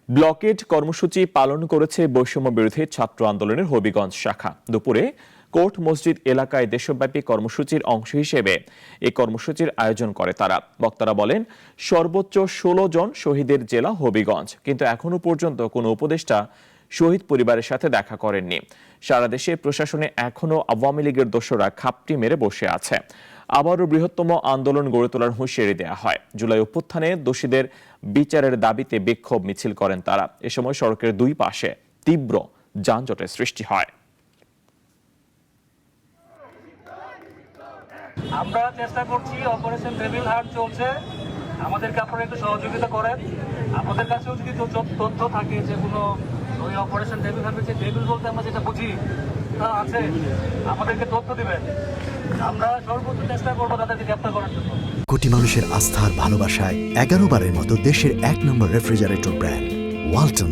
Blocked কর্মসূচি পালন করেছে বৈষম্য বিরোধী ছাত্র আন্দোলনের হবিগঞ্জ শাখা। দুপুরে কোর্ট মসজিদ এলাকায় দেশব্যাপী কর্মসূচির অংশ হিসেবে এই কর্মসূচির আয়োজন করে তারা। বক্তারা বলেন, সর্বোচ্চ 16 জন শহীদের জেলা হবিগঞ্জ, কিন্তু এখনো পর্যন্ত কোনো উপদেষ্টা শহীদ পরিবারের সাথে দেখা করেননি। সারা দেশে প্রশাসনে এখনো আওয়ামী লীগের দোসররা খাপটি মেরে বসে আছে। আবারও বৃহত্তম আন্দোলন গড়ে তোলার হুঁশিয়ারি দেওয়া হয়। জুলাই অভ্যুত্থানে দোষীদের বিচারের দাবিতে বিক্ষোভ মিছিল করেন তারা। এ সময় সড়কের দুই পাশে তীব্র যানজটের সৃষ্টি হয়। আমরা চেষ্টা করছি, অপারেশন টেবিল হার্ট চলছে, আমাদেরকে আপনারা একটু সহযোগিতা করেন। আপনাদের কাছেও যদি তথ্য থাকে যে কোনো ওই অপারেশন টেবিল হার্ট, যে টেবিল বলতে আমরা যেটা বুঝি তা আছে, আমাদেরকে তথ্য দিবেন। আমরা সর্বোচ্চ চেষ্টা করবো তাদেরকে গ্রেপ্তার করার জন্য। কোটি মানুষের আস্থার ভালোবাসায় 11 বারের মতো দেশের 1 নম্বর রেফ্রিজারেটর ব্র্যান্ড ওয়ালটন।